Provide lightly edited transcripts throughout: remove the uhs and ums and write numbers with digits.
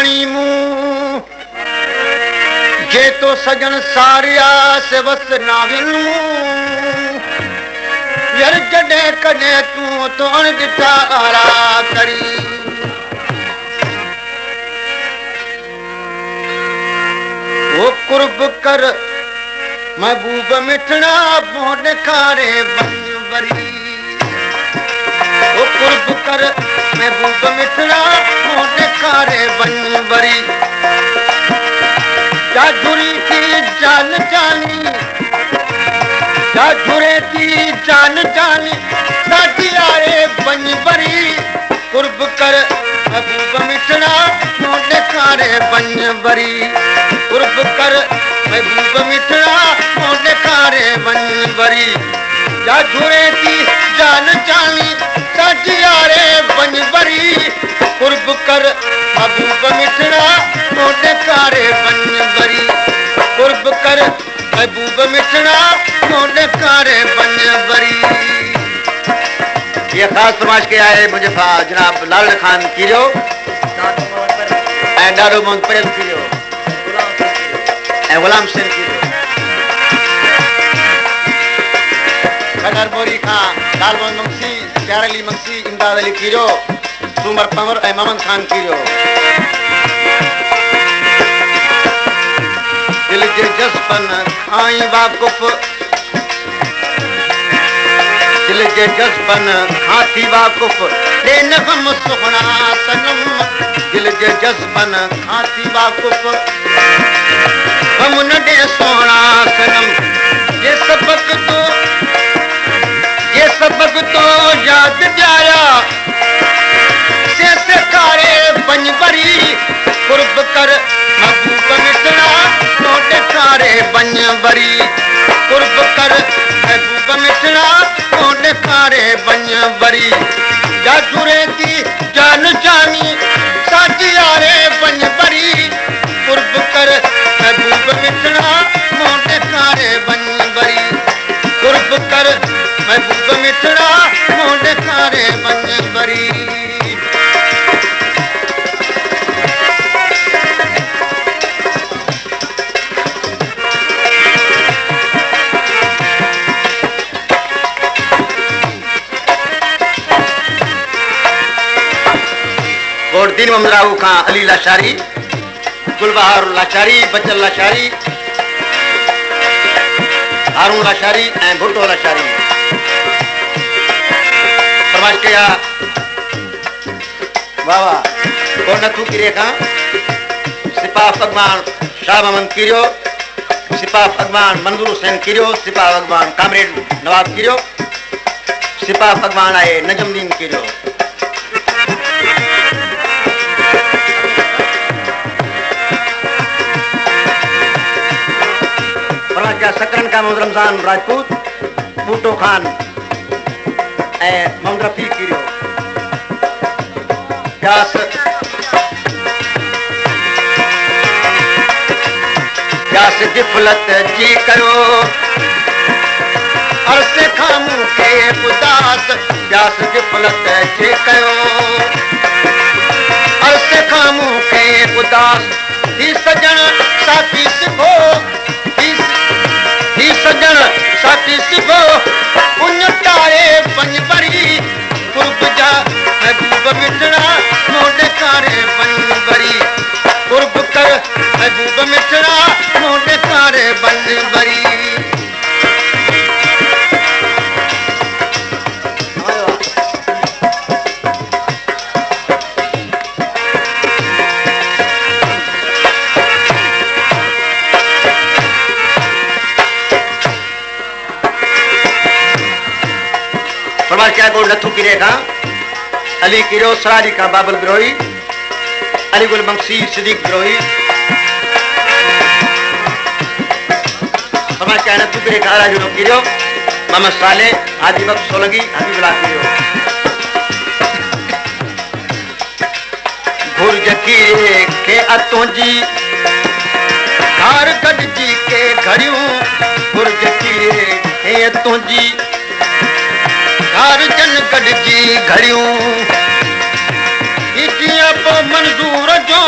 खाई मुंह जे तो सजन सारिया से बस नाविन यार जडे कदे तू तो अण दिता आरा करी वो कुर्ब कर महबूब मिठना मोड खारे बनवरी वो कुर्ब कर महबूब मिठना मोड खारे बनवरी जाजुरी की जान जानी जाजुरे की जान जानी साथी आए बनवरी कुर्ब कर महबूब मिठना मोड खारे बनवरी कुर्ब कर महबूब मिठना मोड खारे बनवरी जाजुरे की जान जानी साथी आए बनवरी कुर्ब कर महबूब मिठना मोड खारे बनवरी कुर्ब कर महबूब मिठना मोड खारे बनवरी। ये खास फरमाइश के आए मुजफ्फा जनाब लाल खान कीरो ऐं डाडो मोहम्मद पटेल कीरो ऐं गुलाम सिंह कीरो खडर मोरी खां लाल मोहम्मद मंगसी प्यार अली मंगसी इमदाद अली कीरो सुमर पंवर ऐं मोहम्मद खान कीरो दिल जे जज्बन खाई वाकुफ दिल जे जज्बन खाती वाकुफ दे नगम सुहना सनम दिल जे जज्बन खाती वाकुफ हम न दे सोना सनम ये सबक तो याद जाया से कारे बनवरी कुर्ब कर महबूब मिठना मोड खारे बनवरी कुर्ब कर महबूब मिठना मोड खारे बनवरी जाजुरे की जान जानी साथी आरे बनवरी कुर्ब कर महबूब मिठना मोड खारे बनवरी कुर्ब कर महबूब मिठना मोड खारे बनवरी। और दिन ममराऊ खां अली लाशारी गुलबहार लाशारी बचल लाशारी हारून लाशारी ऐं भुट्टो लाशारी फरमाइश कया वाह वाह को नथू किरे खां सिपाह अगवान शाह मोहम्मद कीरियो सिपाह अगवान मंजूर हुसैन कीरियो सिपाह अगवान कामरेड नवाब कीरियो सिपाह अगवान आए नजमुद्दीन कीरियो सकरन का मोहम्मद रमजान राजपूत बूटो खान ऐं मोहम्मद रफी कीरियो प्यास गिफलत जी कयो अरसे खामू के उदास प्यास गिफलत जी कयो अरसे खामू के उदास ही सजन साथी सिखो ही सजन साथी सिखो उन तारे बनवरी कुर्ब जा महबूब मिठना मोड खारे बनवरी कुर्ब कर महबूब मिठना मोड खारे बनवरी। क्या को नथू किरे का अली किरो सरारी का बाबल बिरोही अली गुल मंगसी सिद्दीक बिरोही समाज क्या नथू किरे का राजू किरो मोहम्मद साले आदि वक्त सोलंगी हबीबुल्लाह किरो भुर्ज किरे के अतों जी धार गड जी के घड़ियों भुर्ज किरे के अतों जी धार जन गड जी घड़ियों इतिया पो मंजूर जो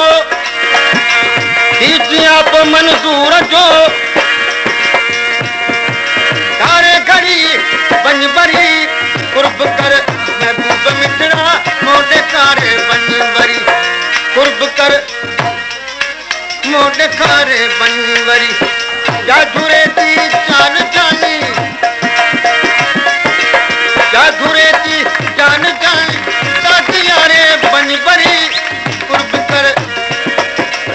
मोड खारे बनवरी जाधुरे ती जान जानी जाधुरे ती जान जानी दादियारे बनवरी कुर्ब कर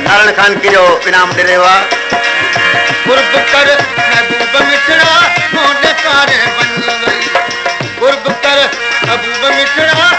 नारायण खान की जो इनाम दे रहे हुआ कुर्ब कर महबूब मिठड़ा मोड खारे बनवरी कुर्ब कर महबूब मिठड़ा